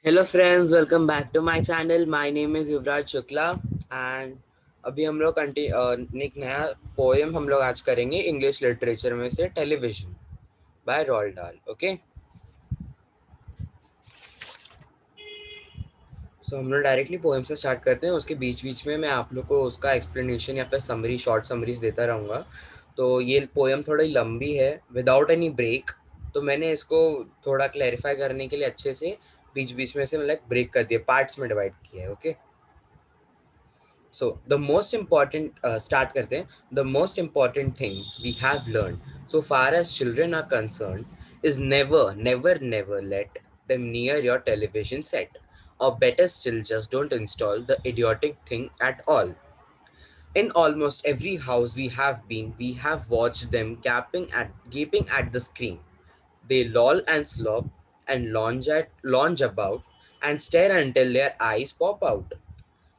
Hello friends, welcome back to my channel. My name is Yuvraj Shukla and अभी हम लोग एक नया पोएम हम लोग आज करेंगे इंग्लिश लिटरेचर में से, टेलीविजन बाय रोald डाल। ओके, सो हम लोग डायरेक्टली पोएम से स्टार्ट करते हैं। उसके बीच बीच में मैं आप लोग को उसका एक्सप्लेनेशन या फिर समरी, शॉर्ट समरीज देता रहूँगा। तो ये पोएम थोड़ी लंबी है विदाउट एनी ब्रेक, तो मैंने इसको थोड़ा क्लैरिफाई करने के लिए अच्छे से बीच बीच में से मतलब ब्रेक कर दिया, पार्ट्स में डिवाइड किया है। Okay, so the most important start karte hain. The most important thing we have learned so far as children are concerned is never let them near your television set, or better still, just don't install the idiotic thing at all. In almost every house we have watched them gaping at the screen. They loll and slop and lounge about and stare until their eyes pop out.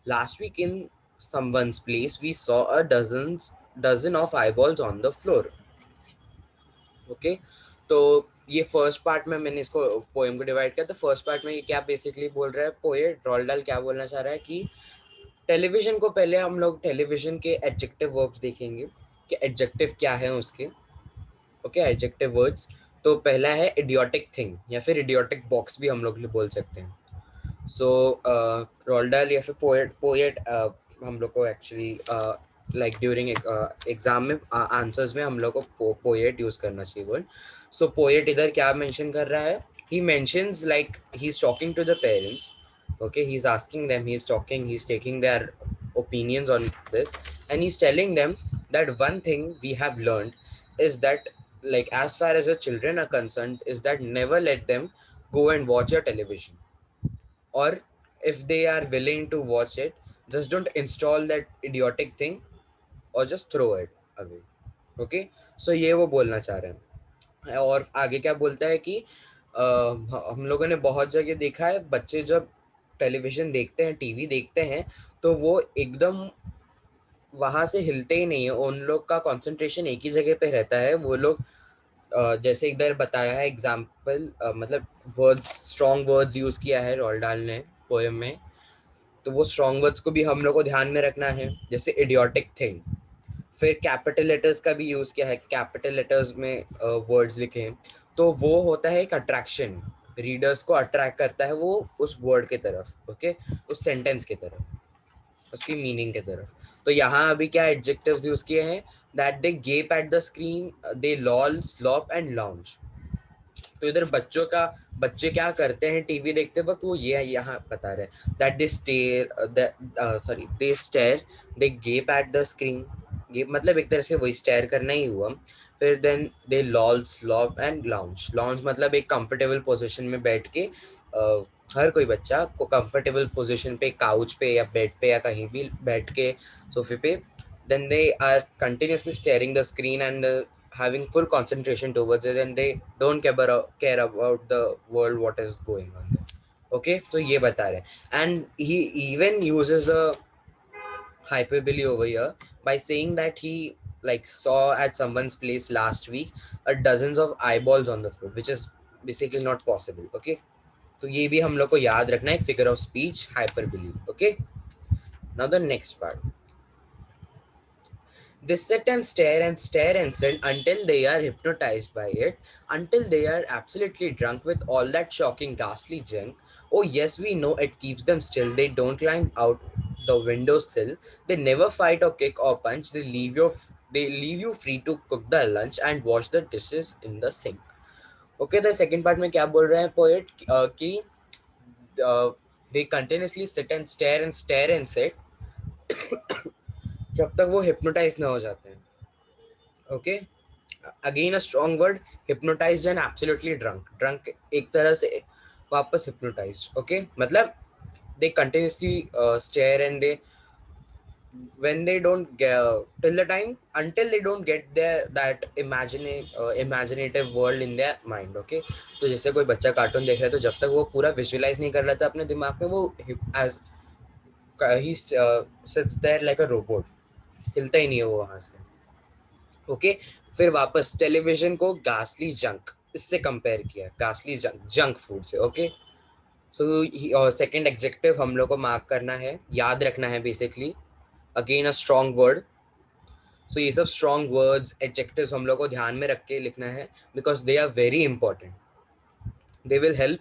Last week in someone's place, we saw a dozen of eyeballs on the floor. Okay, तो ये first part में मैंने इसको poem को divide किया। तो first part में ये क्या बेसिकली बोल रहा है पोएट रोald डाल, क्या बोलना चाह रहा है कि टेलीविजन को पहले हम लोग टेलीविजन के एडजेक्टिव वर्ब्स देखेंगे कि एडजेक्टिव क्या है उसके। Okay, adjective words. तो पहला है इडियोटिक थिंग या फिर इडियोटिक बॉक्स भी हम लोग बोल सकते हैं। सो रोald डाल या फिर पोएट पोएट हम लोग को एक्चुअली लाइक ड्यूरिंग एग्जाम में आंसर्स में हम लोग को पोएट यूज करना चाहिए वर्ड। सो पोएट इधर क्या मेंशन कर रहा है? He mentions like he is talking to the parents. Okay, he's asking them, he's taking their opinions on this, and he's telling them that one thing we have learned is that, like, as far as the children are concerned, is that never let them go and watch your television, or if they are willing to watch it, just don't install that idiotic thing or just throw it away. Okay, so ये वो बोलना चाह रहे हैं। और आगे क्या बोलता है कि हम लोगों ने बहुत जगह देखा है, बच्चे जब टेलीविजन देखते हैं, टीवी देखते हैं, तो वो एकदम वहां से हिलते ही नहीं है। उन लोग का कंसंट्रेशन एक ही जगह पे रहता है। वो लोग जैसे इधर बताया है एग्जाम्पल, मतलब वर्ड्स, स्ट्रॉन्ग वर्ड्स यूज किया है रोald डाल ने पोएम में। तो वो स्ट्रॉन्ग वर्ड्स को भी हम लोग को ध्यान में रखना है, जैसे इडियोटिक थिंग। फिर कैपिटल लेटर्स का भी यूज किया है, कैपिटल लेटर्स में वर्ड्स लिखे हैं। तो वो होता है एक अट्रैक्शन, रीडर्स को अट्रैक्ट करता है वो उस वर्ड के तरफ। ओके, उस सेंटेंस की तरफ, उसकी मीनिंग की तरफ। तो यहाँ अभी क्या एडजेक्टिव्स यूज किए हैं? That they gape at the screen, they loll slop and lounge. तो इधर बच्चे क्या करते हैं टीवी देखते वक्त, वो ये यहाँ बता रहे हैं that they stare, sorry, they stare, they gape at the screen. Gape मतलब एक तरह से वही स्टेयर करना ही हुआ। फिर then they loll slop and lounge. Lounge मतलब एक कंफर्टेबल पोजीशन में बैठ के, हर कोई बच्चा को कंफर्टेबल पोजीशन पे, काउच पे या बेड पे या कहीं भी बैठ के, सोफे पे, then they are continuously staring the screen and having full concentration towards it, and they don't care about the world what is going on there. Okay, so ये बता रहे हैं, and he even uses a hyperbole over here by saying that he like saw at someone's place last week a dozens of eyeballs on the floor, which is basically not possible. Okay, तो ये भी हम लोग को याद रखना है, figure of speech, hyperbole. Okay, now the next part. They sit and stare and sit until they are hypnotized by it, until they are absolutely drunk with all that shocking, ghastly junk. Oh, yes, we know it keeps them still. They don't climb out the windowsill. They never fight or kick or punch. They leave you free to cook the lunch and wash the dishes in the sink. Okay, the second part में क्या बोल रहे हैं poet कि they continuously sit and stare and sit जब तक वो hypnotise ना हो जाते हैं। Okay, again a strong word, hypnotised and absolutely drunk. Drunk एक तरह से वापस हिप्नोटाइज्ड। ओके, मतलब they continuously stare, and they when they don't get till the time until they don't get their that imaginative world in their mind. Okay, तो जैसे कोई बच्चा cartoon देख रहा है, तो जब तक वो पूरा विजुअलाइज नहीं कर लेता अपने दिमाग में, वो as he sits there like a robot, हिलता ही नहीं है वो वहां से। ओके, फिर वापस टेलीविजन को गास्ली जंक इससे कंपेयर किया, गास्ली जंक, जंक फूड से। ओके, सो सेकंड एडजेक्टिव हम लोग को मार्क करना है, याद रखना है basically, again a strong word. So ये सब स्ट्रॉन्ग वर्ड्स एडजेक्टिव्स हम लोग को ध्यान में रख के लिखना है, because they are very important. They will help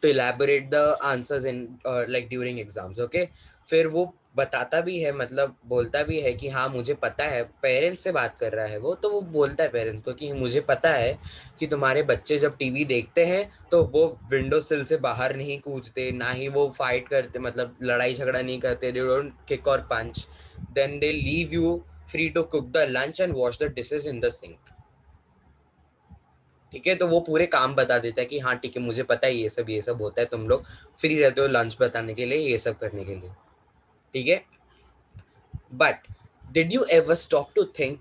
to elaborate the answers in like during exams, okay. फिर वो बताता भी है, मतलब बोलता भी है कि हाँ मुझे पता है, पेरेंट्स से बात कर रहा है वो, तो वो बोलता है पेरेंट्स को कि मुझे पता है कि तुम्हारे बच्चे जब टीवी देखते हैं तो वो विंडो सिल से बाहर नहीं कूदते, ना ही वो फाइट करते, मतलब लड़ाई झगड़ा नहीं करते, दे डोंट किक और punch, then they leave you free to cook the lunch and wash the dishes in the sink. ठीक है, तो वो पूरे काम बता देता है कि हाँ ठीक है मुझे पता है ये सब होता है, तुम लोग फ्री रहते हो लंच बताने के लिए, ये सब करने के लिए। ठीक है, but did you ever stop to think,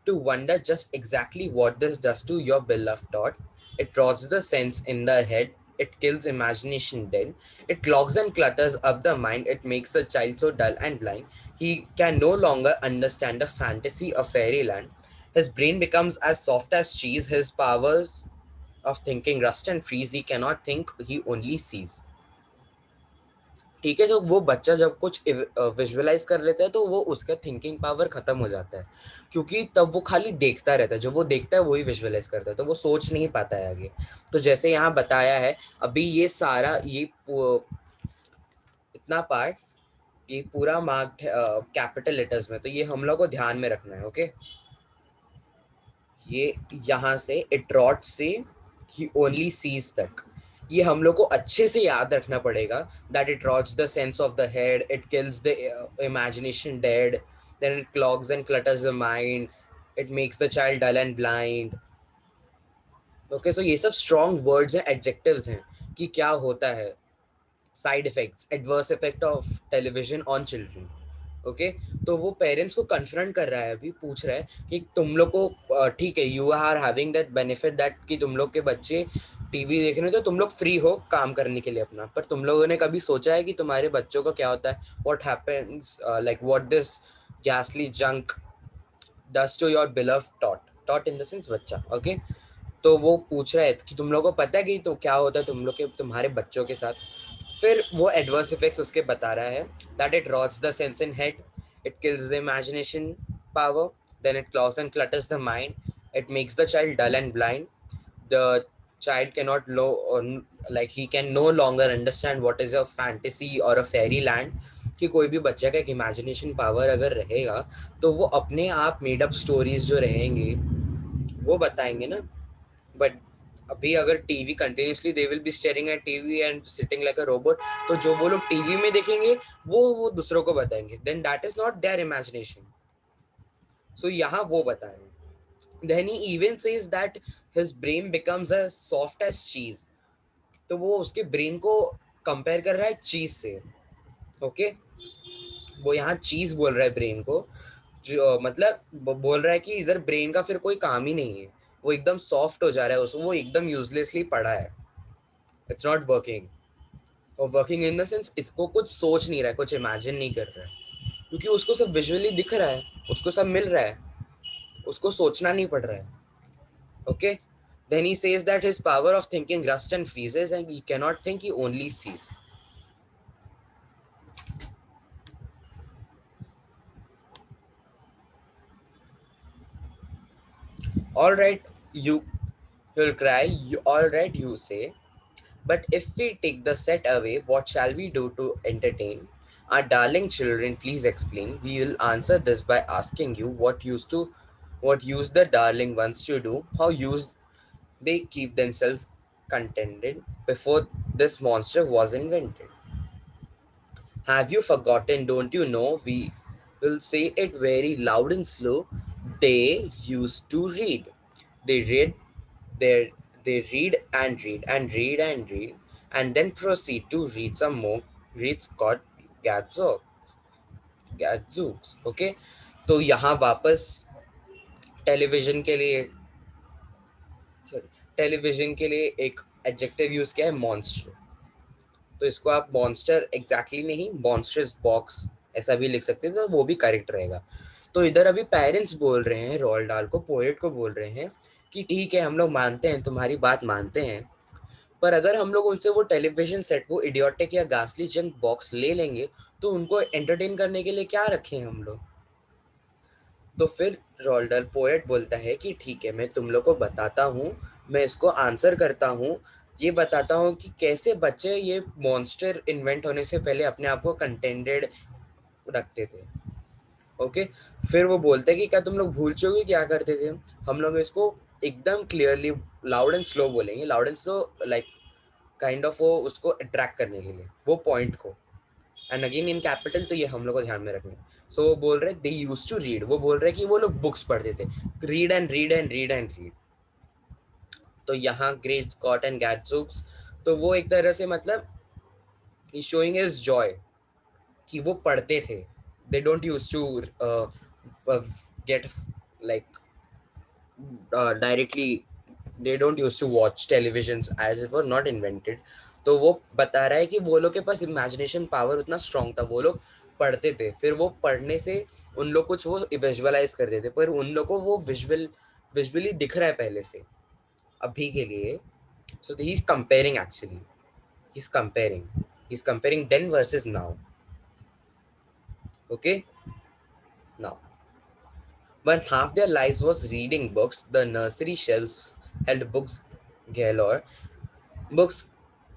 to wonder just exactly what this does to your beloved thought? It rots the sense in the head, it kills imagination dead, it clogs and clutters up the mind, it makes the child so dull and blind, he can no longer understand the fantasy of fairyland. His brain becomes as soft as cheese, his powers of thinking rust and freeze, he cannot think, he only sees. ठीक है, तो वो बच्चा जब कुछ visualise कर लेता है तो वो उसका थिंकिंग पावर खत्म हो जाता है, क्योंकि तब वो खाली देखता रहता है, जो वो देखता है वही विजुअलाइज करता है, तो वो सोच नहीं पाता है आगे। तो जैसे यहाँ बताया है अभी, ये सारा ये इतना पार्ट, ये पूरा मार्क्ड कैपिटल लेटर्स में, तो ये हम लोग को ध्यान में रखना है, ओके। ये यहाँ से इट रॉट से ही ओनली सीज तक, ये हम लोग को अच्छे से याद रखना पड़ेगा, that it rots the sense of the head, it kills the imagination dead, then it clogs and clutters the mind, it makes the child dull and blind. Okay, so ये सब स्ट्रॉन्ग वर्ड्स हैं, adjectives हैं कि क्या होता है, side effects, adverse effect of television on children. Okay, तो वो पेरेंट्स को कन्फ्रंट कर रहा है, अभी पूछ रहा है कि तुम लोग को ठीक है, you are having that benefit that कि तुम लोग के बच्चे टीवी देख रहे हो तो तुम लोग फ्री हो काम करने के लिए अपना, पर तुम लोगों ने कभी सोचा है कि तुम्हारे बच्चों का क्या होता है, what happens, like what this गैसली junk does to your beloved tot, tot in the sense बच्चा, ओके। तो वो पूछ रहा है कि तुम लोगों को पता है कि तो क्या होता है तुम लोग के तुम्हारे बच्चों के साथ। फिर वो एडवर्स इफेक्ट्स उसके बता रहा है, that it rots the sense in head, it kills the imagination power, then it clogs and clutters the mind, it makes the child dull and blind, the child cannot like he can no longer understand what is a fantasy or a fairy land, कि कोई भी बच्चे का एक imagination power अगर रहेगा तो वो अपने आप मेड अप स्टोरीज जो रहेंगे वो बताएंगे ना। बट अभी अगर TV continuously they will B staring at TV and sitting like a robot, तो जो वो लोग टीवी में देखेंगे वो दूसरों को बताएंगे, then that is not their imagination. So यहाँ वो बता रहे हैं, then he even says that his brain becomes a soft as cheese, तो वो उसके ब्रेन को कंपेयर कर रहा है चीज से, ओके। वो यहाँ चीज बोल रहा है ब्रेन को, जो मतलब बोल रहा है कि इधर ब्रेन का फिर कोई काम ही नहीं है, वो एकदम सॉफ्ट हो जा रहा है, उसको वो एकदम यूजलेसली पड़ा है, इट्स नॉट वर्किंग। और वर्किंग इन द सेंस इसको कुछ सोच नहीं रहा है, कुछ इमेजिन नहीं कर रहा है, क्योंकि उसको सब विजुअली दिख रहा है, उसको सब मिल रहा है, उसको सोचना नहीं पड़ रहा है, okay. Then he says that his power of thinking rusts and freezes and he cannot think, he only sees. All right, you'll cry. All right, you say. But if we take the set away, what shall we do to entertain? Our darling children, please explain. We will answer this by asking you what used the darling ones to do, how used they keep themselves contented before this monster was invented. Have you forgotten? Don't you know? We will say it very loud and slow. They used to read. They read their they read and read and read and read and then proceed to read some more. Read Scott Gadzooks. Okay, तो यहाँ वापस television के लिए sorry television के लिए एक adjective use किया है, मॉन्स्टर। तो इसको आप मॉन्स्टर एग्जैक्टली नहीं, मॉन्स्टर्स बॉक्स ऐसा भी लिख सकते हैं, तो वो भी करेक्ट रहेगा। तो इधर अभी पेरेंट्स बोल रहे हैं, रोald डाल को पोएट को बोल रहे हैं कि ठीक है हम लोग मानते हैं, तुम्हारी बात मानते हैं, पर अगर हम लोग उनसे वो टेलीविजन सेट, वो इडियोटिक या गास्ली जंक बॉक्स ले लेंगे, तो उनको एंटरटेन करने के लिए क्या रखें हम लोग? तो फिर रोल्डल पोएट बोलता है कि ठीक है, मैं तुम लोग को बताता हूँ, मैं इसको आंसर करता हूँ, ये बताता हूँ कि कैसे बच्चे ये मॉन्स्टर इन्वेंट होने से पहले अपने आप को कंटेंटेड रखते थे। ओके, फिर वो बोलते हैं कि क्या तुम लोग भूल चुके क्या करते थे? हम लोग इसको एकदम क्लियरली लाउड एंड स्लो बोलेंगे, loud and slow, like kind of वो उसको अट्रैक्ट करने के लिए वो पॉइंट को, एंड अगेन इन कैपिटल, तो ये हम लोग को ध्यान में रखना है। सो वो बोल रहे दे यूज टू रीड, वो बोल रहे कि वो लोग बुक्स पढ़ते थे, read and read and read and read. तो यहाँ ग्रेट स्कॉट एंड गैट्सुक्स, तो वो एक तरह से मतलब शोइंग इज जॉय कि वो पढ़ते थे, they don't use to get like directly, they don't used to watch televisions as it was not invented। तो वो बता रहा है कि वो लोग के पास इमेजिनेशन पावर उतना स्ट्रांग था, वो लोग पढ़ते थे, फिर वो पढ़ने से उन लोग कुछ वो विजुअलाइज करते थे, पर उन लोग को वो विजुअली दिख रहा है पहले से अभी के लिए। So he is comparing actually, he is comparing then versus now. Okay, now when half their lives was reading books, the nursery shelves held books galore. Books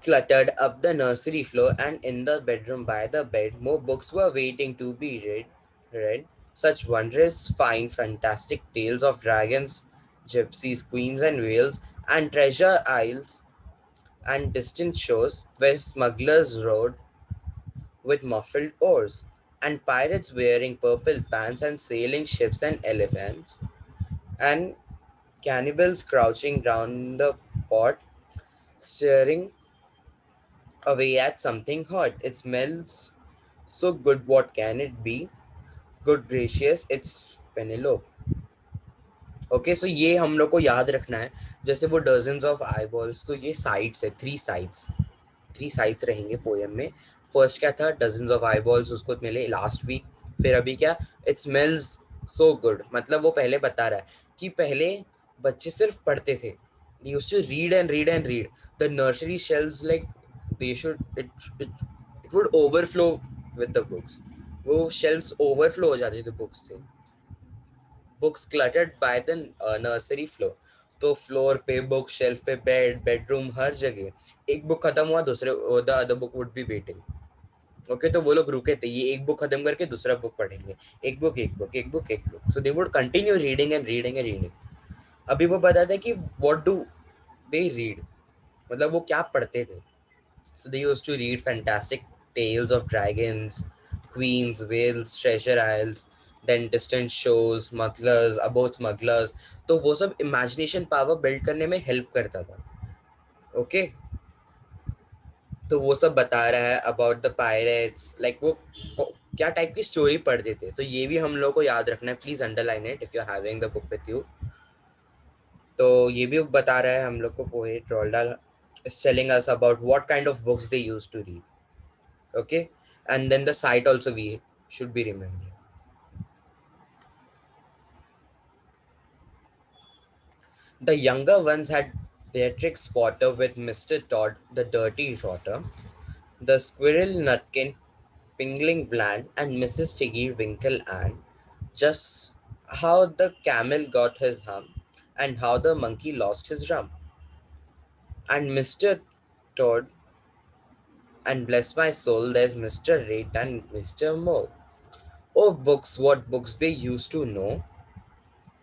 cluttered up the nursery floor, and in the bedroom by the bed, more books were waiting to be read. Such wondrous, fine, fantastic tales of dragons, gypsies, queens, and whales, and treasure isles and distant shores where smugglers rode with muffled oars, and pirates wearing purple pants and sailing ships and elephants, and cannibals crouching round the pot, staring away at something hot. It smells so good, what can it be? Good gracious, it's Penelope. Okay, so ये हम लोग को याद रखना है। जैसे वो dozens of I balls, तो ये साइड्स है, 3 साइड्स, 3 साइड्स रहेंगे पोएम में। फर्स्ट क्या था, डजन्स ऑफ आई बॉल्स, उसको मिले लास्ट वीक। फिर अभी क्या, इट स्मेल्स सो गुड, मतलब वो पहले बता रहा है कि पहले बच्चे सिर्फ पढ़ते थे, they used to read and read and read, the nursery shelves, like they should it would overflow with the books, वो shelves overflow हो जाते थे बुक्स से। Books cluttered by the nursery floor, तो फ्लोर पे, बुक शेल्फ पे, bedroom, हर जगह एक बुक खत्म हुआ, दूसरे the other book would be waiting. Okay, तो वो लोग रुके थे, ये एक बुक खत्म करके दूसरा बुक पढ़ेंगे, एक बुक एक बुक एक बुक एक book, so they would continue reading and reading and reading. अभी वो बताते हैं कि व्हाट डू दे रीड, मतलब वो क्या पढ़ते थे। So they used to read fantastic tales of dragons, queens, whales, treasure isles, then distant shows, smugglers, about smugglers। तो वो सब imagination power build करने में help करता था। ओके, तो वो सब बता रहा है about the pirates, like वो क्या टाइप की स्टोरी पढ़ते थे, तो ये भी हम लोग को याद रखना है। Please underline it if you are having the book with you. तो ये भी बता रहा है हम लोग को, poet Roald is telling us about what kind of books they used to read। Okay, and then the site also we should be remembering. The younger ones had Beatrix Potter with Mr. Todd the Dirty Rotter, the Squirrel Nutkin Pingling Bland, and Mrs. Tiggy Winkle Ann. Just how the camel got his hump, and how the monkey lost his rump, and Mr. Todd, and bless my soul, there's Mr. Rate and Mr. Mole. Oh, books, what books they used to know,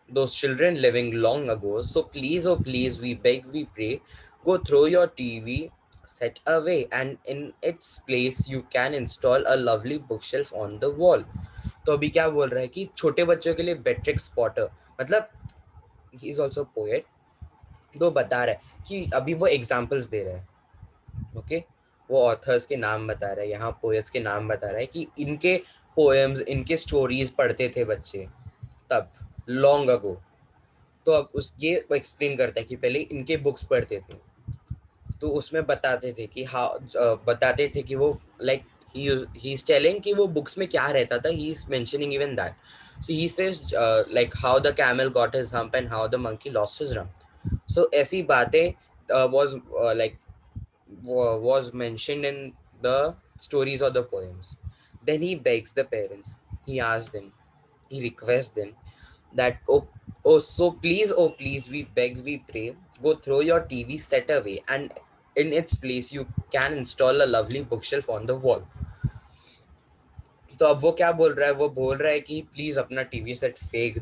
those children living long ago. So please, oh please, we beg, we pray, go throw your TV set away, and in its place you can install a lovely bookshelf on the wall। तो अभी क्या बोल रहा है कि छोटे बच्चों के लिए बेट्रिक्स पॉटर, मतलब ही इज ऑल्सो पोएट, तो बता रहा है कि अभी वो एग्जाम्पल्स दे रहा है। ओके, वो ऑथर्स के नाम बता रहा है, यहाँ पोएट्स के नाम बता रहा है कि इनके पोएम्स, इनके स्टोरीज पढ़ते थे बच्चे तब, लॉन्ग अगो। तो अब उस ये एक्सप्लेन करता है कि पहले इनके बुक्स पढ़ते थे, तो उसमें बताते थे कि हाँ, बताते थे कि वो लाइक ही इज टेलिंग कि वो बुक्स में क्या रहता था, he is mentioning even that. So he says like how the camel got his hump and how the monkey lost his rump. So ऐसी बातें was like was mentioned in the stories or the poems. Then he begs the parents. He asks them. He requests them that, oh please, we beg, we pray, go throw your TV set away, and in its place you can install a lovely bookshelf on the wall. तो अब वो क्या बोल रहा है, वो बोल रहा है कि प्लीज अपना टीवी सेट फेंक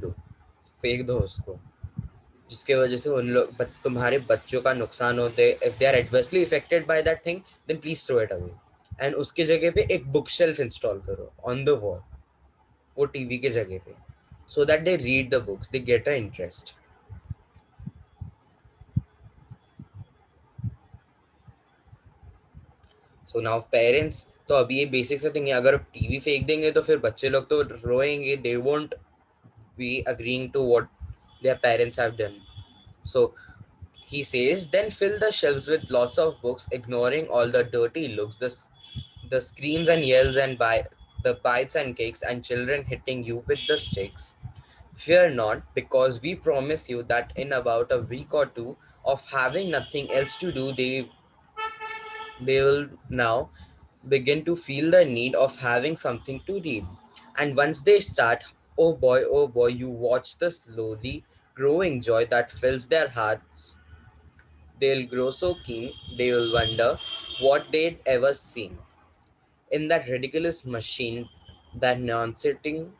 दो उसको, जिसके वजह से उन लोग तुम्हारे बच्चों का नुकसान होते, if they are adversely affected by that thing, then please throw it away, and उसके जगह पे एक बुक शेल्फ इंस्टॉल करो ऑन द वॉल, वो टीवी के जगह पे, so that they read the books, they get a interest. So now parents, तो अभी ये बेसिक से थिंग है, अगर टीवी फेंक देंगे तो फिर बच्चे लोग तो रोएंगे, they won't be agreeing to what their parents have done. So he says, then fill the shelves with lots of books, ignoring all the dirty looks, the screams and yells, and the bites and kicks, and children hitting you with the sticks. Fear not, because we promise you that in about a week or two of having nothing else to do, they will now begin to feel the need of having something to read. And once they start, oh boy, you watch the slowly growing joy that fills their hearts. They'll grow so keen, they will wonder what they'd ever seen in that ridiculous machine, that non-sitting,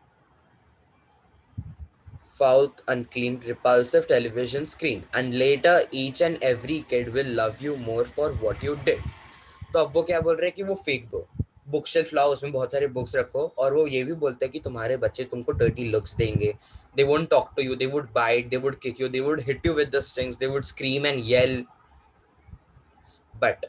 foul, unclean, repulsive television screen. And later, each and every kid will love you more for what you did. तो अब वो क्या बोल रहे हैं कि वो फेंक दो, बुक शेल्फ लाओ, उसमें बहुत सारे बुक्स रखो, और वो ये भी बोलते हैं कि तुम्हारे बच्चे तुमको डर्टी लुक्स देंगे, they won't talk to you, they would bite, they would kick you, they would hit you with the strings, they would scream and yell. But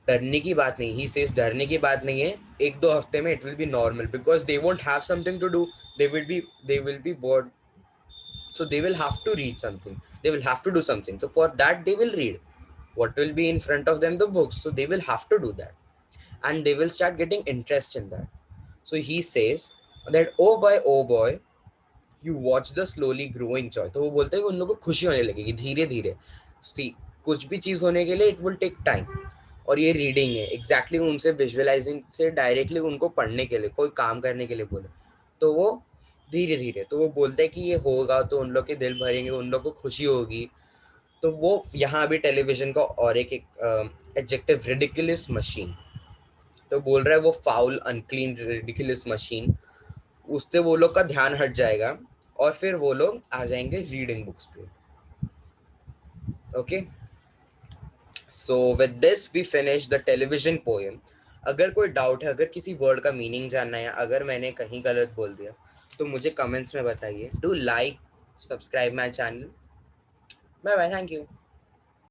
डरने की बात नहीं, ही सेज डरने की बात नहीं है, एक दो हफ्ते में it will be normal, because they won't have something to do, they will be bored, so they will have to read something, they will have to do something, so for that they will read what will be in front of them, the books, so they will have to do that, and they will start getting interest in that. So he says that, oh boy, you watch the slowly growing joy. तो वो बोलते हैं कि उन लोगों को खुशी होने लगेगी धीरे धीरे. सी, कुछ भी चीज होने के लिए इट विल टेक टाइम, और ये रीडिंग है एग्जैक्टली उनसे विजुअलाइजिंग से डायरेक्टली उनको पढ़ने के लिए, कोई काम करने के लिए बोले, तो वो धीरे धीरे, तो वो बोलते हैं कि ये होगा तो उन लोग के दिल भरेंगे, उन लोग को खुशी होगी. तो वो यहाँ भी टेलीविजन का और एक एडजेक्टिव, रिडिकुलस मशीन, तो बोल रहा है वो फाउल, अनक्लीन, रिडिकुलस मशीन, उससे वो लोग का ध्यान हट जाएगा, और फिर वो लोग आ जाएंगे रीडिंग बुक्स पे. Okay, so with this we finish the television poem. अगर कोई डाउट है, अगर किसी वर्ड का मीनिंग जानना है, अगर मैंने कहीं गलत बोल दिया, तो मुझे कमेंट्स में बताइए. Do like, subscribe my channel. Bye bye, thank you.